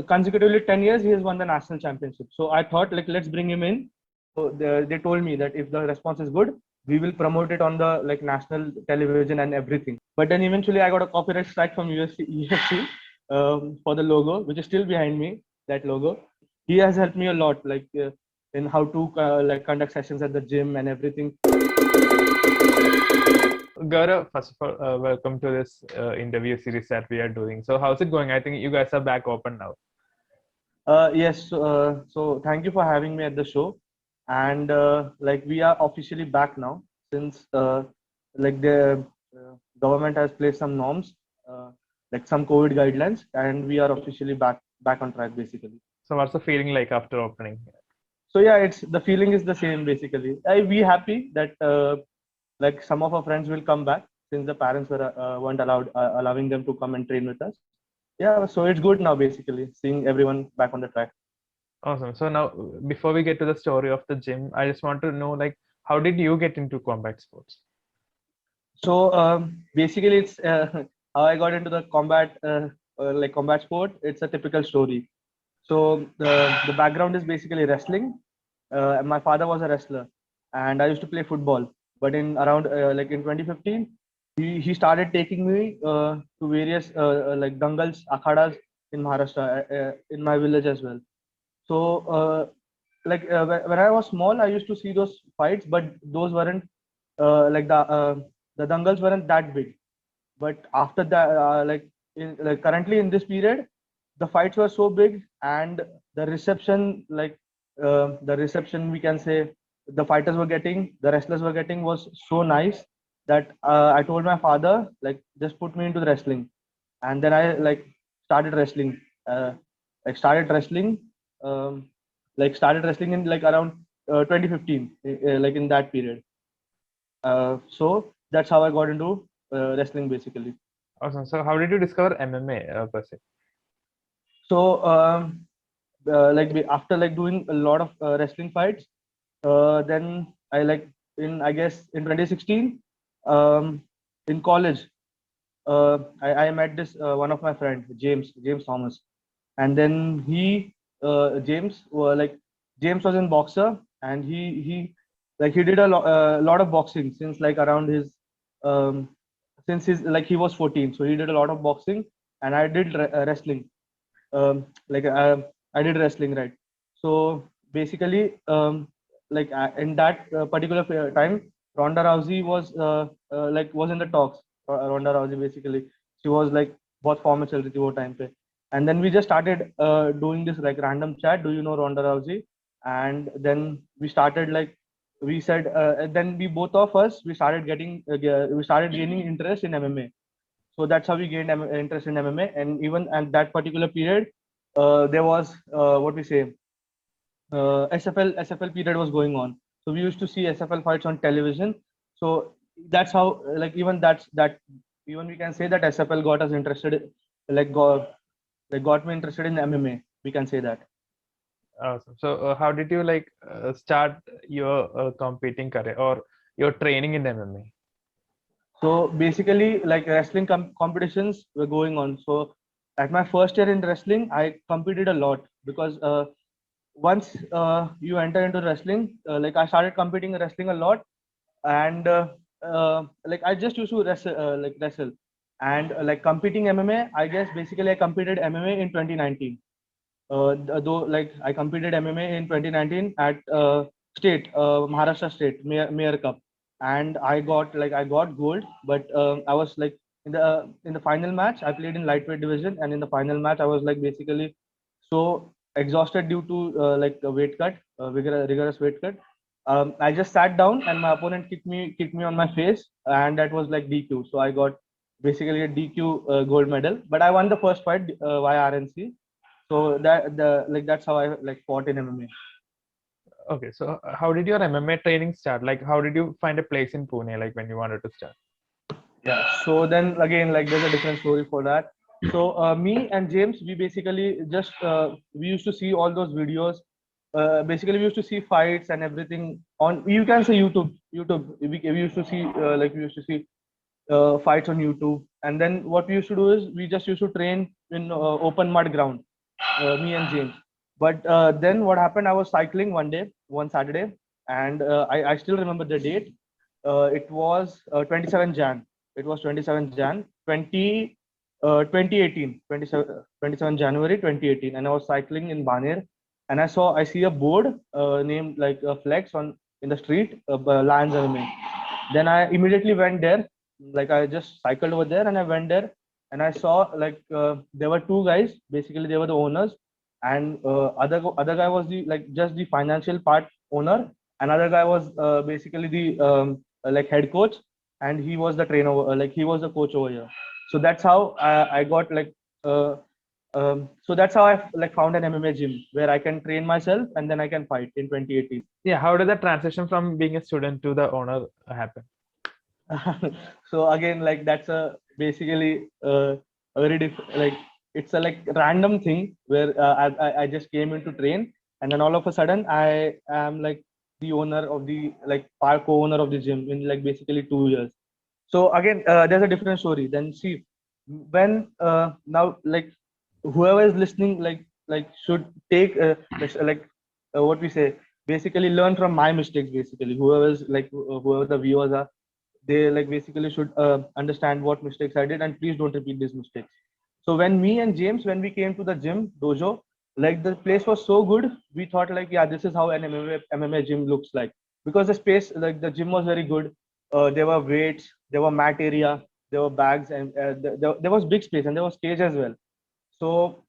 consecutively 10 years he has won the national championship. So I thought like let's bring him in. So they told me that if the response is good, we will promote it on the like national television and everything. But then eventually I got a copyright strike from UFC for the logo, which is still behind me. That logo. He has helped me a lot, like in how to like conduct sessions at the gym and everything. Gaurav, first of all, welcome to this interview series that we are doing. So, how's it going? I think you guys are back open now. Yes, so thank you for having me at the show. And like we are officially back now since like the government has placed some norms, like some COVID guidelines, and we are officially back on track basically. So, what's the feeling like after opening? So yeah, it's the feeling is the same basically. I we happy that like some of our friends will come back since the parents weren't allowing them to come and train with us. Yeah, so it's good now basically seeing everyone back on the track. Awesome. So now, before we get to the story of the gym, I just want to know, like, how did you get into combat sports? So basically, it's how I got into the combat, like combat sport. It's a typical story. So the background is basically wrestling. My father was a wrestler, and I used to play football. But in around like in 2015, he started taking me to various like dangals, akhadas in Maharashtra, in my village as well. So like when I was small, I used to see those fights, but those weren't like the dangals weren't that big. But after that, like currently in this period, the fights were so big, and the reception, like the reception we can say the fighters were getting, the wrestlers were getting was so nice that I told my father like just put me into the wrestling, and then I like started wrestling. Like started wrestling, um, like started wrestling in like around 2015, like in that period. So that's how I got into wrestling basically. Awesome. So, how did you discover MMA per se? So like after like doing a lot of wrestling fights, then I like in I guess in 2016 in college, I met this one of my friend James Thomas, and then like James was in boxer, and he like he did lot of boxing since like around his um, since his like he was 14, so he did a lot of boxing, and I did wrestling. Like I did wrestling, right? So basically, like in that particular time, Ronda Rousey was in the talks. Ronda Rousey basically, she was like बहुत form में चल रही थी वो time पे, and then we just started doing this like random chat. Do you know Ronda Rousey? And then we started like we said, and then we both of us we started gaining interest in MMA. So that's how we gained interest in MMA. And even at that particular period, there was what we say SFL period was going on. So we used to see SFL fights on television. So that's how like even we can say that SFL got us interested, like got me interested in MMA. We can say that. Awesome. So, how did you like start your competing career or your training in MMA? So basically, like wrestling competitions were going on. So at my first year in wrestling, I competed a lot because once you enter into wrestling, like I started competing in wrestling a lot, and like I just used to wrestle, and like competing MMA. I guess basically I competed MMA in 2019. Though like I competed MMA in 2019 at Maharashtra State Mayor Cup, and I got gold, but I was like in the final match I played in lightweight division, and in the final match I was like basically so exhausted due to like a weight cut, rigorous weight cut. I just sat down and my opponent kicked me on my face, and that was like DQ. So I got basically a DQ gold medal, but I won the first fight via RNC. So that's how I like fought in MMA. Okay, so how did your MMA training start? Like, how did you find a place in Pune, like when you wanted to start? Yeah. So then again, like there's a different story for that. So me and James, we basically just we used to see all those videos. Basically, we used to see fights and everything on. You can say YouTube. YouTube. We used to see we used to see fights on YouTube. And then what we used to do is we just used to train in open mud ground. me and James. But then what happened? I was cycling one day, one Saturday, and I still remember the date. It was 27 Jan. It was 27 Jan 2018, 27 January 2018, and I was cycling in Baner, and I see a board named like Flex on in the street, Lions MMA. Then I immediately went there. Like I just cycled over there and I went there and I saw like there were two guys. Basically, they were the owners, and other guy was the like just the financial part owner. Another guy was basically the like head coach, and he was the trainer. Like he was the coach over here. So that's how I got like. So that's how I like found an MMA gym where I can train myself and then I can fight in 2018. Yeah, how did the transition from being a student to the owner happen? So again, like that's a basically a very like it's a like random thing where I just came into train and then all of a sudden I am like the owner of the like part co-owner of the gym in like basically 2 years. So again, there's a different story. Then see when now like whoever is listening like should take what we say basically learn from my mistakes. Basically, whoever is like whoever the viewers are, they like basically should understand what mistakes I did and please don't repeat these mistakes. So when me and James, when we came to the gym dojo, like the place was so good, we thought like, yeah, this is how an MMA gym looks like because the space, like the gym was very good. There were weights, there were mat area, there were bags, and there was big space and there was stage as well. So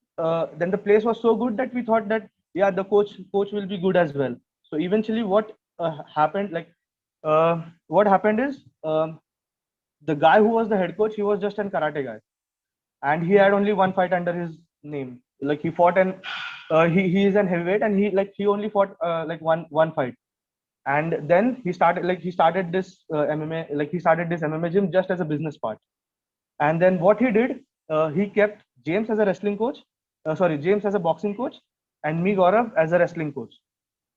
then the place was so good that we thought that yeah, the coach will be good as well. So eventually, happened like what happened is the guy who was the head coach, he was just an karate guy, and he had only one fight under his name. Like he fought and he is an heavyweight, and he only fought like one fight, and then he started this MMA like he started this MMA gym just as a business part. And then what he did, he kept James as a wrestling coach, James as a boxing coach, and me Gaurav as a wrestling coach.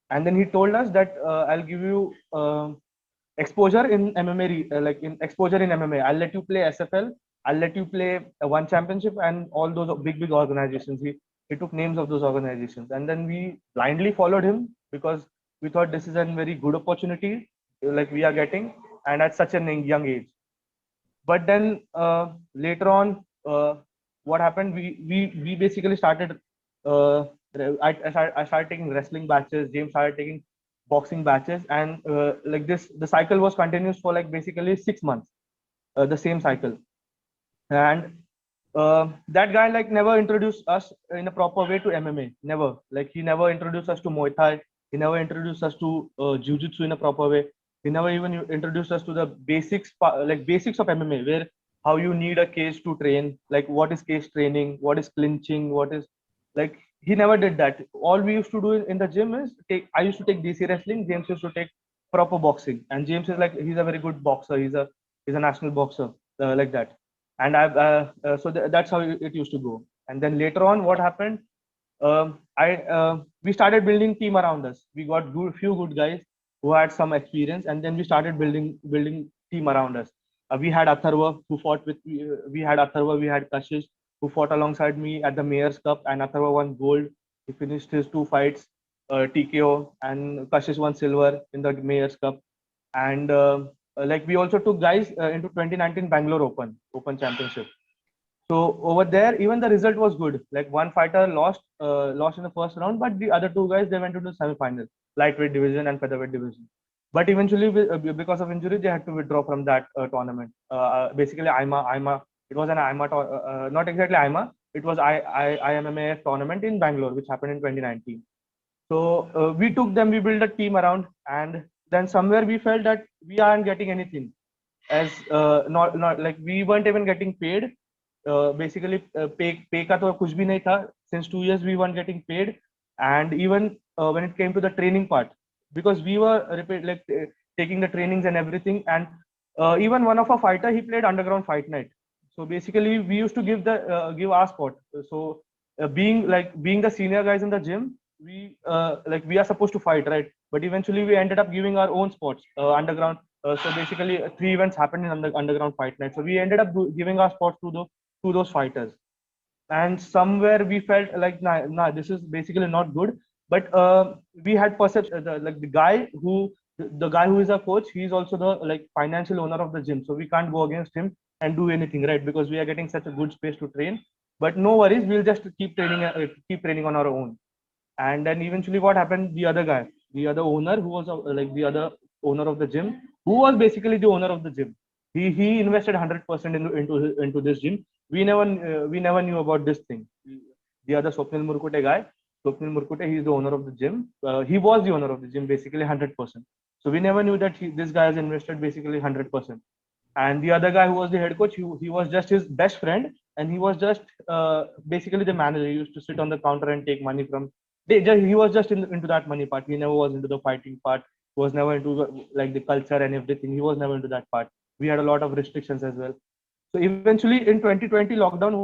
And then he told us that I'll give you exposure in MMA, like in exposure in MMA. I'll let you play SFL. I'll let you play one championship and all those big organizations. He took names of those organizations, and then we blindly followed him because we thought this is a very good opportunity, like we are getting, and at such a young age. But then later on, what happened? We basically started. I started taking wrestling batches. James started taking boxing batches, and like this, the cycle was continuous for like basically 6 months. The same cycle, and that guy like never introduced us in a proper way to MMA. Never. Like he never introduced us to Muay Thai. He never introduced us to Jiu-Jitsu in a proper way. He never even introduced us to the basics of MMA, where how you need a cage to train, like what is cage training, what is clinching, what is like he never did that. All we used to do in the gym is take. I used to take DC wrestling. James used to take proper boxing, and James is like he's a very good boxer. He's a national boxer like that. And that's how it used to go. And then later on, what happened? I We started building team around us. We got few good guys who had some experience, and then we started building team around us. We had Atharva who fought with. We had Atharva. We had Kashish who fought alongside me at the Mayor's Cup, and Atharva won gold. He finished his 2 fights, TKO, and Kashish won silver in the Mayor's Cup. And like we also took guys into 2019 Bangalore Open Championship. So over there, even the result was good. Like one fighter lost in the first round, but the other two guys they went to the semi-final, lightweight division and featherweight division. But eventually, because of injury, they had to withdraw from that tournament. Basically, IMA. It was an IMA, not exactly IMA. It was IMMAF tournament in Bangalore, which happened in 2019. So we took them, we built a team around, and then somewhere we felt that we aren't getting anything, as not like we weren't even getting paid. Basically, pay ka to kuch bhi nahi tha. Since 2 years we weren't getting paid, and even when it came to the training part, because we were taking the trainings and everything, and even one of our fighter he played underground fight night. So basically, we used to give our spot. So being the senior guys in the gym, we are supposed to fight, right? But eventually we ended up giving our own spots underground. So basically 3 events happened in underground fight night. So we ended up giving our spots to those fighters. and somewhere we felt like nah, this is basically not good. But we had perception, like the guy who is our coach, he's also the like financial owner of the gym, so we can't go against him and do anything, right? Because we are getting such a good space to train. But no worries, we'll just keep training on our own. And then eventually what happened, the other guy, the other owner who was like the other owner of the gym, who was basically the owner of the gym, he invested 100% into this gym. We never knew about this thing. The other Swapnil Murkute guy, Swapnil Murkute, he is the owner of the gym. He was the owner of the gym basically 100%. So we never knew that this guy has invested basically 100%. And the other guy who was the head coach, he was just his best friend, and he was just basically the manager. He used to sit on the counter and take money from. He was just into that money part. He never was into the fighting part. He was never into like the culture and everything. He was never into that part. We had a lot of restrictions as well. So eventually in 2020 lockdown,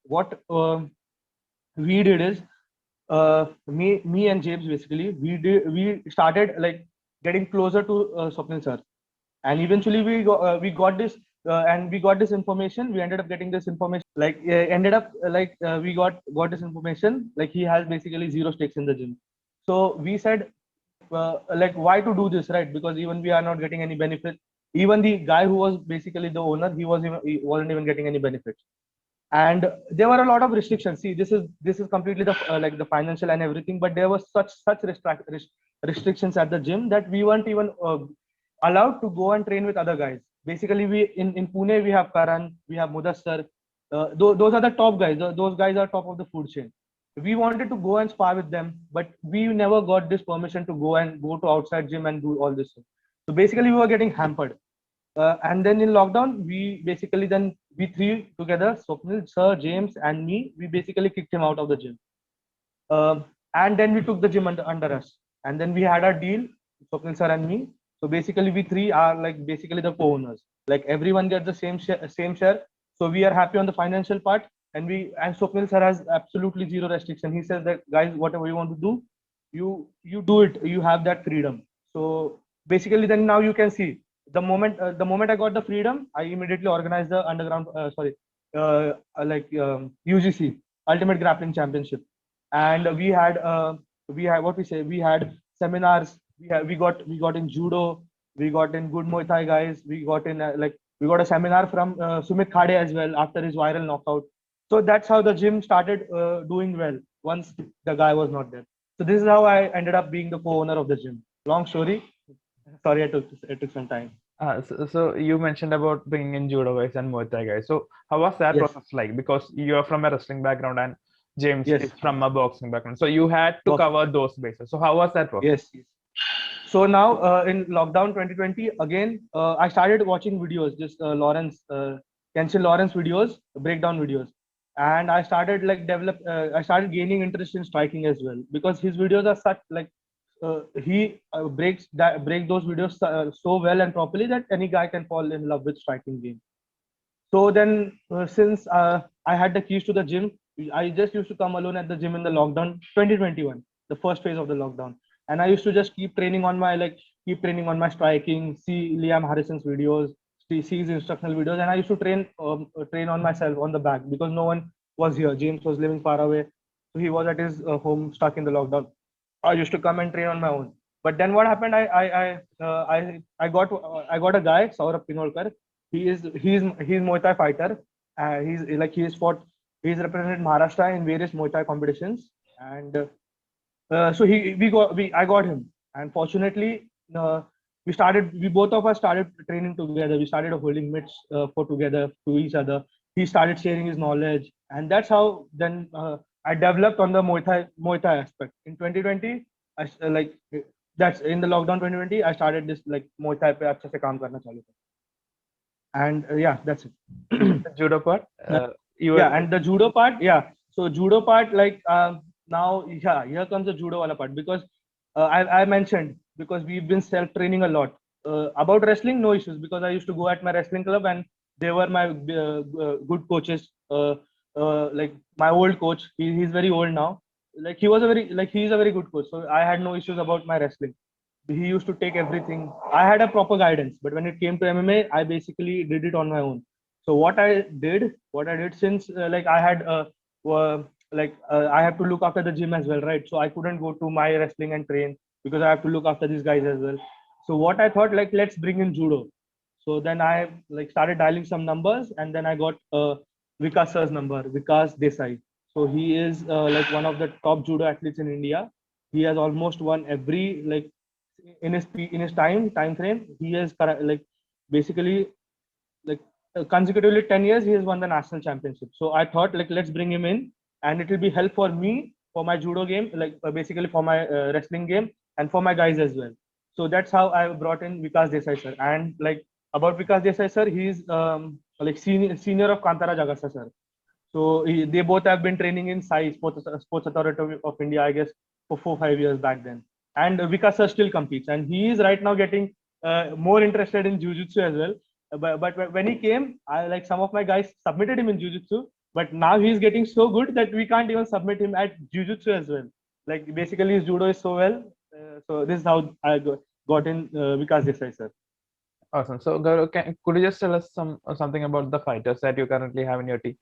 what we did is, me and James, basically we started like getting closer to Swapnil sir. And eventually we got this information. We ended up getting this information, like ended up like we got this information, like he has basically zero stakes in the gym. So we said, like, why to do this, right? Because even we are not getting any benefit. Even the guy who was basically the owner, he wasn't even getting any benefits. And there were a lot of restrictions. See, this is completely the like the financial and everything, but there was restrictions at the gym that we weren't even allowed to go and train with other guys. Basically, we in Pune we have Karan, we have Mudassar. Those are the top guys. Those guys are top of the food chain. We wanted to go and spar with them, but we never got this permission to go to outside gym and do all this. So basically, we were getting hampered. And then in lockdown, we three together, Swapnil, Sir, James, and me, we basically kicked him out of the gym. And then we took the gym under us. And then we had our deal, Swapnil sir and me. So basically, we three are like basically the co-owners. Like everyone gets the same share. So we are happy on the financial part. And Swapnil sir has absolutely zero restriction. He says that, guys, whatever you want to do, you do it. You have that freedom. So basically, then now you can see the moment I got the freedom, I immediately organized the UGC, Ultimate Grappling Championship. And we had what we say, we had seminars. We got in judo, we got in good Muay Thai guys, we got a seminar from Sumit Khade as well after his viral knockout. So that's how the gym started doing well once the guy was not there. So this is how I ended up being the co-owner of the gym. Long story. Sorry, it took some time. So you mentioned about bringing in judo guys and Muay Thai guys. So how was that Yes, process like? Because you are from a wrestling background and James yes, is from a boxing background. So you had to boxing. cover those bases. So how was that process? Yes, yes. So now in lockdown 2020, again, I started watching videos, just Kenshin Lawrence videos, breakdown videos, and I started gaining interest in striking as well, because his videos are such like he break those videos so well and properly that any guy can fall in love with striking game. So then, since I had the keys to the gym, I just used to come alone at the gym in the lockdown 2021, the first phase of the lockdown. And I used to just keep training on my striking, see Liam Harrison's videos, see his instructional videos, and I used to train on myself on the back, because no one was here. James was living far away, so he was at his home stuck in the lockdown. I used to come and train on my own. But then what happened? I got a guy, Saurabh Pinolkar. He's Muay Thai fighter. He's fought. He's represented Maharashtra in various Muay Thai competitions. And so he we got we I got him. And fortunately, we both of us started training together. We started holding mitts for together to each other. He started sharing his knowledge, and that's how then I developed on the Muay Thai aspect. In 2020, like that's in the lockdown 2020, I started this like Muay Thai पे अच्छे से काम करना चालू किया. And yeah, that's it. The judo part, you Yeah, were and the judo part, yeah. So judo part, like now, yeah, here comes the judo wala part, because I mentioned, because we've been self training a lot. About wrestling, no issues, because I used to go at my wrestling club, and they were my good coaches. Like my old coach, he's very old now. Like he's a very good coach, so I had no issues about my wrestling. He used to take everything. I had a proper guidance, but when it came to MMA, I basically did it on my own. So what I did since like I had uh, I have to look after the gym as well, right? So I couldn't go to my wrestling and train because I have to look after these guys as well. So what I thought, like, let's bring in judo. So then I like started dialing some numbers, and then I got Vikas sir's number, Vikas Desai. So he is like one of the top judo athletes in India. He has almost won every like in his time frame. He has like basically like consecutively 10 years he has won the national championship. So I thought, like, let's bring him in, and it will be help for me for my judo game, like basically for my wrestling game, and for my guys as well. So that's how I brought in Vikas Desai sir. And like about Vikas Desai sir, he's like senior of Kantara Jagasa sir. So they both have been training in SAI, Sports Authority of India, I guess, for 4 5 years back then. And Vikas sir still competes, and he is right now getting more interested in Jiu-Jitsu as well. But when he came, I like some of my guys submitted him in Jiu-Jitsu, but now he's getting so good that we can't even submit him at Jiu-Jitsu as well. Like basically his judo is so well. So this is how I got in Vikas Desai sir. Awesome. So Gaurav, could you just tell us something about the fighters that you currently have in your team?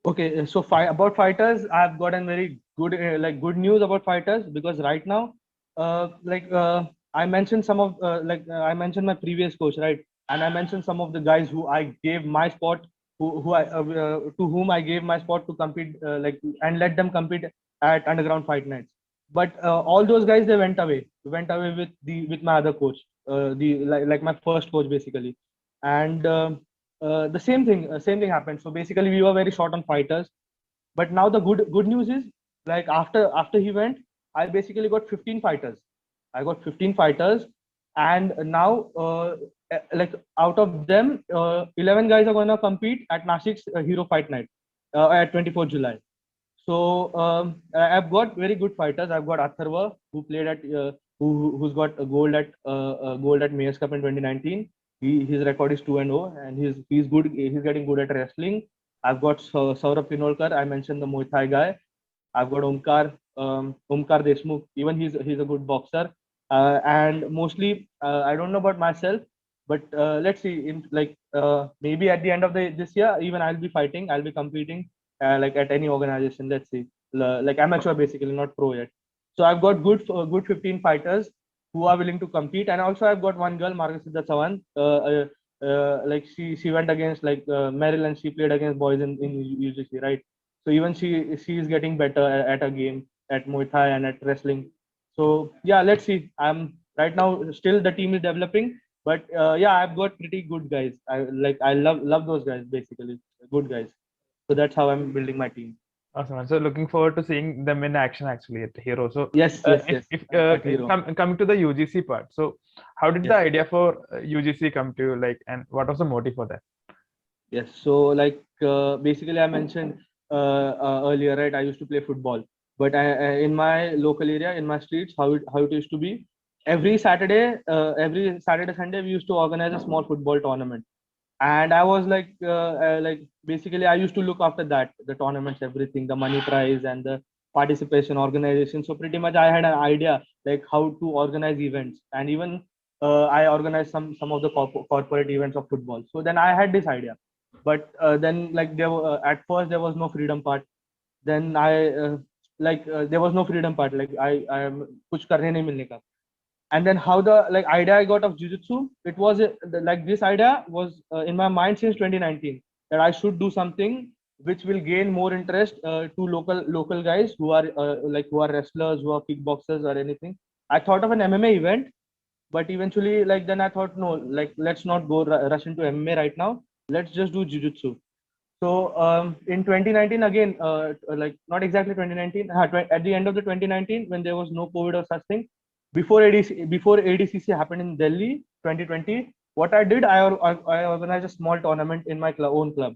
Okay, so about fighters, I've gotten very good like good news about fighters, because right now, I mentioned some of I mentioned my previous coach, right? And I mentioned some of the guys who I gave my spot, who I to whom I gave my spot to compete, and let them compete at underground fight nights. But all those guys, they went away with my other coach, the like my first coach basically. And the same thing happened. So basically we were very short on fighters. But now the good news is, like after he went, I basically got 15 fighters. I got 15 fighters. And now like out of them 11 guys are going to compete at Nasik's Hero Fight Night at 24th July. So I've got very good fighters. I've got Atharva, who played at who's got a gold at Mayor's Cup in 2019. His record is 2-0, and he's good. He's getting good at wrestling. I've got Saurabh Pinolkar. I mentioned the Muay Thai guy. I've got Omkar Deshmukh. Even he's a good boxer. And mostly I don't know about myself, but let's see. In like maybe at the end of this year, even I'll be fighting. I'll be competing like at any organization. Let's see, like amateur basically, not pro yet. So I've got good 15 fighters who are willing to compete, and also I've got one girl, Margasida Chavan. Like she went against like Meryl, and she played against boys in UGC, right? So even she is getting better at a game, at Muay Thai and at wrestling. So yeah, let's see. I'm right now still the team is developing, but yeah, I've got pretty good guys. I love those guys basically, good guys. So that's how I'm building my team. Awesome. So looking forward to seeing them in action actually at Hero. So Yes, yes, yes. if At Hero. coming to the UGC part, so how did the Yes. idea for UGC come to you, like, and what was the motive for that? Yes. So like basically, I mentioned earlier, right? I used to play football, but in my local area, in my streets, how it used to be. Every Saturday Sunday, we used to organize a small football tournament, and I was like basically I used to look after that, the tournaments, everything, the money prize and the participation organization. So pretty much I had an idea like how to organize events, and even I organized some of the corporate events of football. So then I had this idea, but then like at first there was no freedom part. Then there was no freedom part, like I kuch karne nahi milne ka. And then how the like idea I got of jiu-jitsu, it was like this idea was in my mind since 2019, that I should do something which will gain more interest to local guys who are who are wrestlers, who are kickboxers or anything. I thought of an MMA event, but eventually like then I thought, no, like let's not go rush into MMA right now, let's just do jiu-jitsu. So in 2019 again, like not exactly 2019, at the end of the 2019, when there was no COVID or such thing, before ADCC happened in Delhi 2020, what I did, I organized a small tournament in my own club,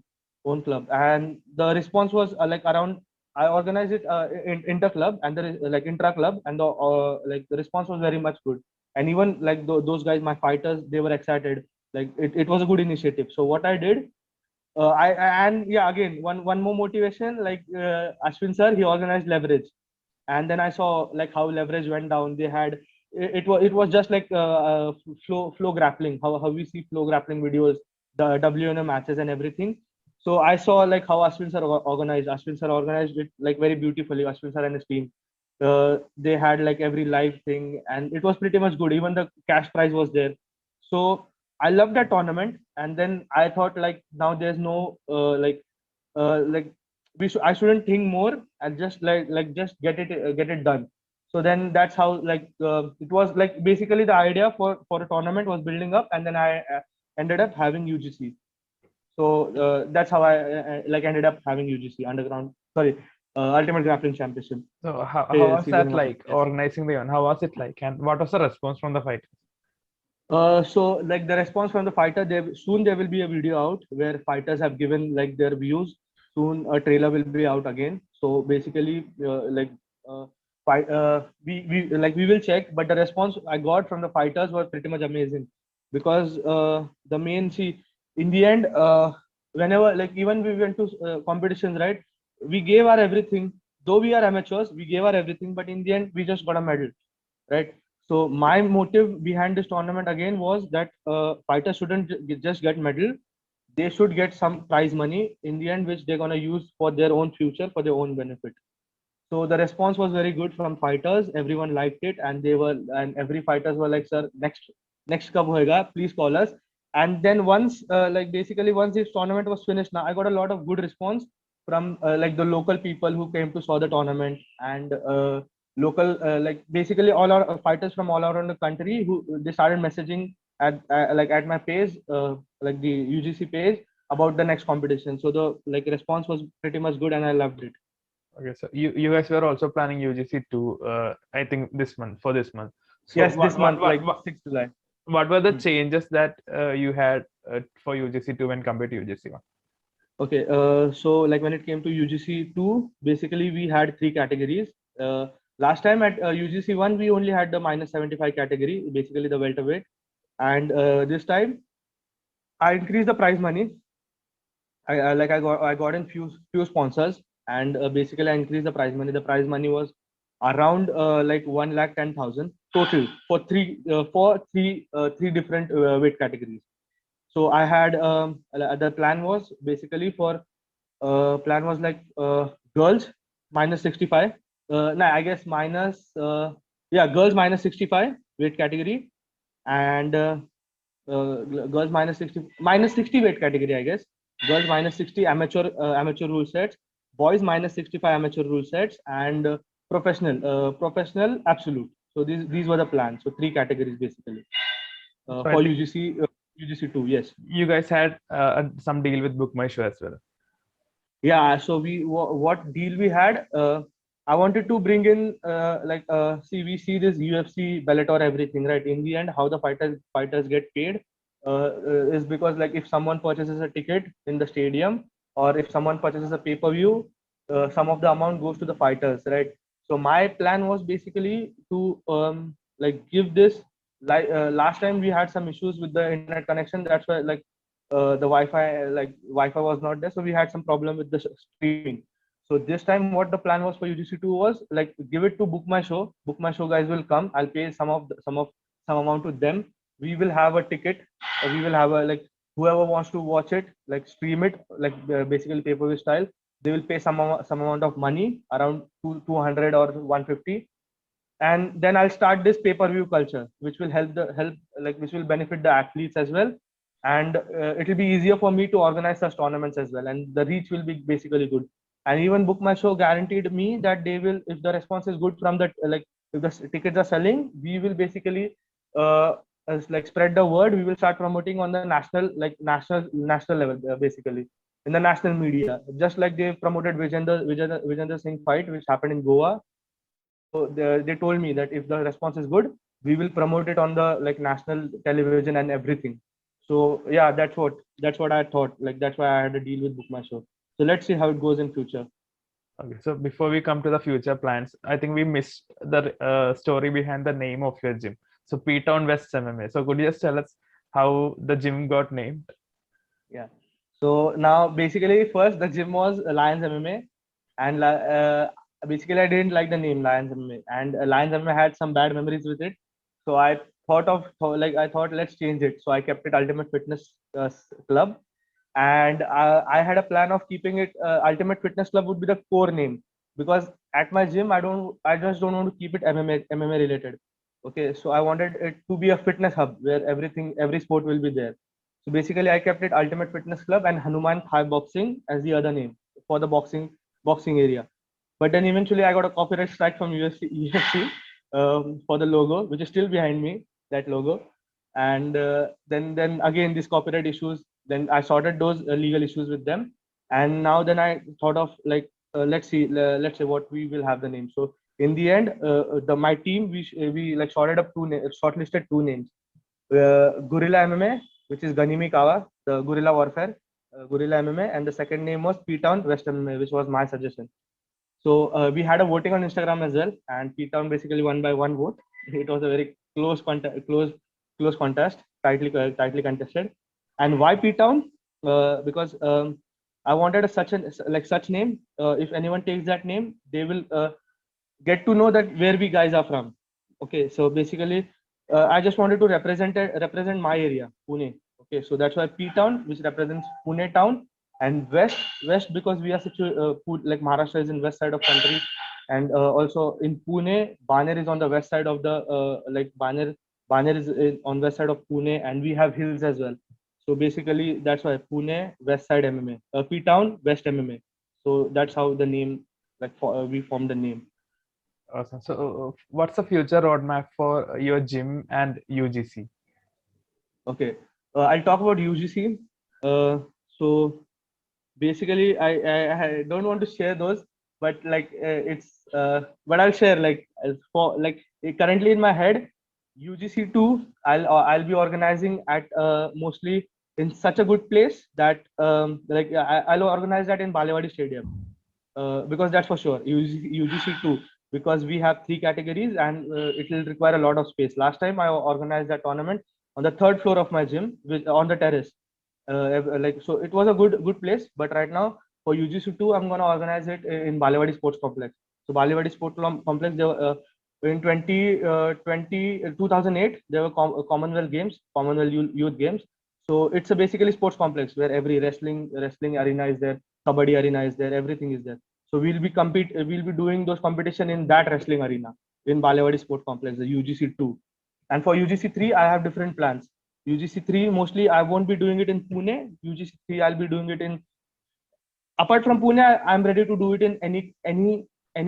and the response was like around. I organized it in inter club and like intra club, and the response was very much good. And even like those guys, my fighters, they were excited. Like it was a good initiative. So what I did, and yeah, again one more motivation, like Ashwin sir, he organized leverage, and then I saw like how leverage went down. They had it was just like flow grappling, how we see flow grappling videos. the WNA matches and everything. So I saw like how Ashwin sir organized. Ashwin sir organized it like very beautifully. Ashwin sir and his team. They had like every live thing, and it was pretty much good. Even the cash prize was there. So I loved that tournament, and then I thought like now there's no like I shouldn't think more and just just get it done. So then that's how it was like basically the idea for a tournament was building up, and then I ended up having UGC. So that's how I like ended up having UGC Underground. Sorry, Ultimate Grappling Championship. So how was Season that one. like Yes. organizing the event? How was it like, and what was the response from the fighters? So like the response from the fighter, soon there will be a video out where fighters have given like their views. Soon a trailer will be out again. So basically, we will check, but the response I got from the fighters was pretty much amazing because the main see in the end, whenever like even we went to competitions, right? We gave our everything. Though we are amateurs, we gave our everything, but in the end, we just got a medal, right? So my motive behind this tournament again was that fighters shouldn't just get medal; they should get some prize money in the end, which they're gonna use for their own future, for their own benefit. So the response was very good from fighters. Everyone liked it, and every fighters were like, "Sir, next kab hoega? Please call us." And then once, basically once this tournament was finished, now I got a lot of good response from like the local people who came to saw the tournament and local like basically all our fighters from all around the country who they started messaging at my page, like the UGC page about the next competition. So the like response was pretty much good, and I loved it. Okay, so you guys were also planning UGC too, I think this month for this month. So Yes, this month, like 6th July. what were the Hmm. changes that you had for UGC two when compared to UGC one? Okay, so like when it came to UGC 2, basically we had three categories. Last time at UGC 1, we only had the minus 75 category, basically the welterweight. And this time, I increased the prize money. I got in few sponsors, and basically I increased the prize money. The prize money was around like 1,10,000 total for three different weight categories. So I had the plan was basically for plan was like girls minus 65. No, I guess yeah, girls minus 65 weight category, and girls minus 60 weight category, I guess. Girls minus 60 amateur rule sets, boys minus 65 amateur rule sets, and professional absolute. So these were the plans. So three categories basically So I for think UGC 2. Yes. you guys had some deal with Book My Show as well. Yeah, so what deal we had, I wanted to bring in see, we see this UFC Bellator everything, right? In the end, how the fighters get paid is because like if someone purchases a ticket in the stadium, or if someone purchases a pay-per-view, some of the amount goes to the fighters, right? So my plan was basically to like give this, like last time we had some issues with the internet connection. That's why like the Wi-Fi was not there, so we had some problem with the streaming. So this time, what the plan was for UGC2 was like give it to Book My Show. Book My Show guys will come. I'll pay some amount to them. We will have a ticket. We will have a like whoever wants to watch it, like stream it, like basically pay-per-view style. They will pay some amount of money, around 200 or 150, and then I'll start this pay-per-view culture, which will which will benefit the athletes as well, and it will be easier for me to organize such tournaments as well, and the reach will be basically good. And even Book My Show guaranteed me that they will, if the response is good from the if the tickets are selling, we will basically like spread the word. We will start promoting on the national level, basically in the national media, just like they promoted Vijender Singh fight, which happened in Goa. So they told me that if the response is good, we will promote it on the like national television and everything. So yeah, that's what I thought. Like that's why I had a deal with Book My Show. So let's see how it goes in future. Okay, so before we come to the future plans, I think we missed the story behind the name of your gym. So P-Town West MMA. So could you just tell us how the gym got named? Yeah. So now basically first the gym was Lions MMA, and basically I didn't like the name Lions MMA, and Lions MMA had some bad memories with it. So I I thought let's change it. So I kept it Ultimate Fitness Club, and I had a plan of keeping it Ultimate Fitness Club would be the core name, because at my gym I just don't want to keep it MMA related. Okay, so I wanted it to be a fitness hub where every sport will be there. So basically I kept it Ultimate Fitness Club and Hanuman Thai Boxing as the other name for the boxing area. But then eventually I got a copyright strike from UFC for the logo, which is still behind me, that logo. And then again these copyright issues. Then I sorted those legal issues with them, and now then I thought of like let's say what we will have the name. So in the end, the my team we like sorted up shortlisted two names, Gorilla MMA, which is Ganimi Kawa, the Gorilla Warfare, Gorilla MMA, and the second name was P-Town West MMA, which was my suggestion. So we had a voting on Instagram as well, and P-Town basically won by one vote. It was a very close contest, tightly contested. And why P-Town? Because I wanted such name. If anyone takes that name, they will get to know that where we guys are from. Okay, so basically, I just wanted to represent my area, Pune. Okay, so that's why P-Town, which represents Pune town, and West because we are like Maharashtra is in west side of country, and also in Pune, Baner is on the west side of the like Baner is on west side of Pune, and we have hills as well. So basically, that's why Pune West Side MMA, P-Town West MMA. So that's how the name we formed the name. Awesome. So, what's the future roadmap for your gym and UGC? Okay, I'll talk about UGC. So basically, I don't want to share those, but like but I'll share like for like currently in my head, UGC two. I'll be organizing at mostly in such a good place that I'll organize that in Balewadi Stadium, because that's for sure. UGC two, because we have three categories and it will require a lot of space. Last time I organized that tournament on the third floor of my gym, on the terrace. So it was a good place. But right now for UGC two, I'm gonna organize it in Balewadi Sports Complex. So Balewadi Sports Complex, in 2008 there were Commonwealth Games, Commonwealth Youth Games. So it's a basically sports complex where every wrestling arena is there, kabaddi arena is there, everything is there. So we'll be doing those competition in that wrestling arena in Balewadi Sport Complex, the UGC 2. And for UGC 3, I have different plans. UGC 3 mostly I won't be doing it in Pune. UGC 3 I'll be doing it in, apart from Pune, I'm ready to do it in any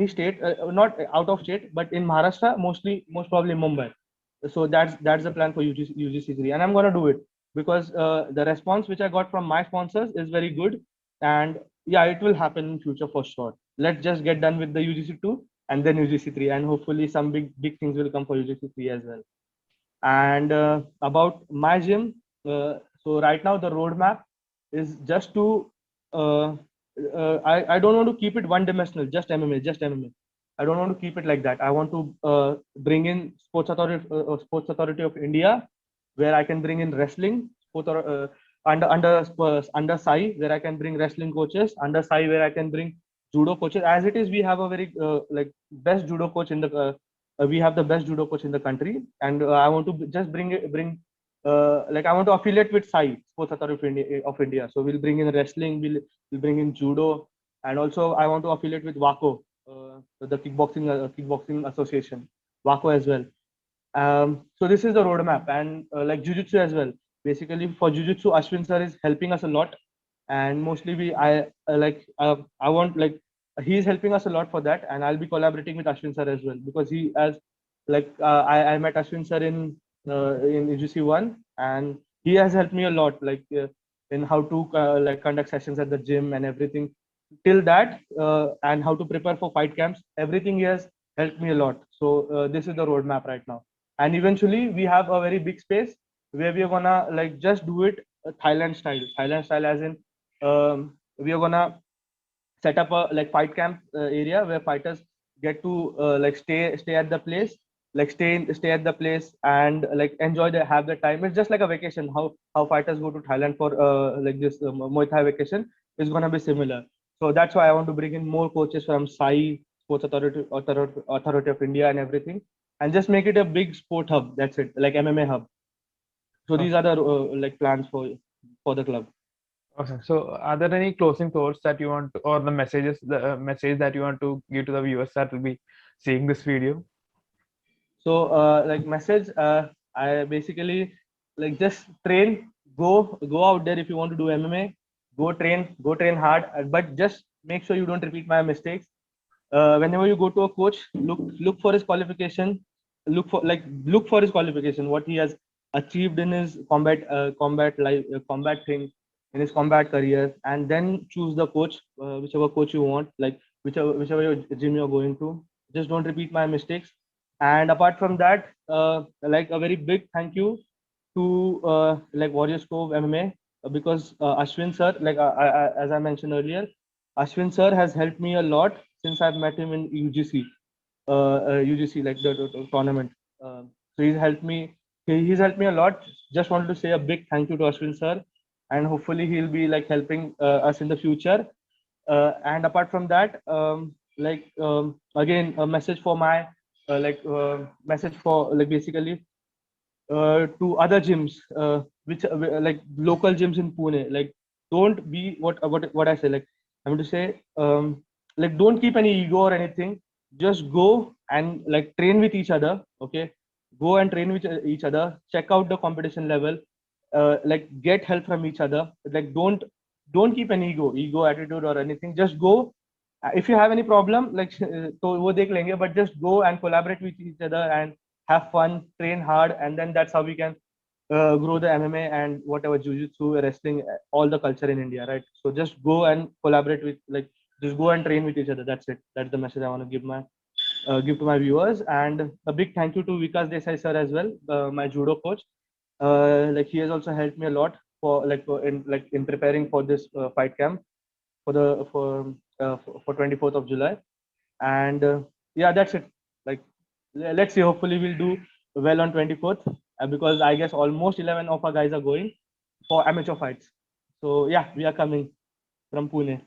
state, not out of state, but in Maharashtra, most probably Mumbai. So that's the plan for UGC 3, and I'm gonna do it because the response which I got from my sponsors is very good, and yeah, it will happen in future for sure. Let's just get done with the UGC 2 and then UGC 3, and hopefully some big things will come for UGC 3 as well. And about my gym, so right now the roadmap is just to I don't want to keep it one dimensional, just MMA, just MMA. I don't want to keep it like that. I want to bring in Sports Authority of India, where I can bring in wrestling, under SAI, where I can bring wrestling coaches, under SAI, where I can bring judo coaches. As it is, we have a very like best judo coach in the we have the best judo coach in the country, and I want to just bring like I want to affiliate with SAI, Sports Authority of India. So we'll bring in wrestling, we'll bring in judo, and also I want to affiliate with WACO, the kickboxing association, WACO as well. So this is the roadmap, and like jujitsu as well. Basically, for jujitsu, Ashwin sir is helping us a lot, and mostly I want like he is helping us a lot for that, and I'll be collaborating with Ashwin sir as well, because he as I met Ashwin sir in UGC one, and he has helped me a lot, like in how to like conduct sessions at the gym and everything. Till that, and how to prepare for fight camps, everything he has helped me a lot. So this is the roadmap right now, and eventually we have a very big space where we are gonna like just do it Thailand style, as in we are gonna set up a like fight camp area where fighters get to like stay at the place, like stay at the place and like enjoy the have the time. It's just like a vacation. How fighters go to Thailand for like this Muay Thai vacation is gonna be similar. So that's why I want to bring in more coaches from SAI, Authority of India, and everything. and just make it a big sport hub. That's it, like MMA hub. So these Okay. are the like plans for the club. Okay. So are there any closing thoughts that you want to, or the messages, the message that you want to give to the viewers that will be seeing this video? So like message, I basically like just train, go out there if you want to do MMA, go train hard, but just make sure you don't repeat my mistakes. Whenever you go to a coach, look for his qualification, look for his qualification, what he has achieved in his combat thing, in his combat career, and then choose the coach, whichever coach you want, like whichever your gym you're going to. Just don't repeat my mistakes. And apart from that, like a very big thank you to like Warriors Cove MMA, because Ashwin sir, like as I mentioned earlier, Ashwin sir has helped me a lot since I've met him in UGC, UGC like the tournament. So he's helped me. He's helped me a lot. Just wanted to say a big thank you to Ashwin sir, and hopefully he'll be like helping us in the future. And apart from that, again a message for my message for like basically to other gyms, which like local gyms in Pune. Like, don't be what I say. Like, I'm going to say, like, don't keep any ego or anything. Just go and like train with each other. Okay, go and train with each other. Check out the competition level. Like, get help from each other. Like, don't keep an ego attitude or anything. Just go. If you have any problem, like, तो वो देख लेंगे. But just go and collaborate with each other and have fun, train hard, and then that's how we can grow the MMA and whatever jiu-jitsu, wrestling, all the culture in India, right? So just go and collaborate with, like, just go and train with each other. That's it. That's the message I want to give to my viewers. And a big thank you to Vikas Desai sir as well, my judo coach. Like, he has also helped me a lot in preparing for this fight camp for 24th of July. And yeah, that's it. Like, let's see. Hopefully, we'll do well on 24th, because I guess almost 11 of our guys are going for amateur fights. So yeah, we are coming from Pune.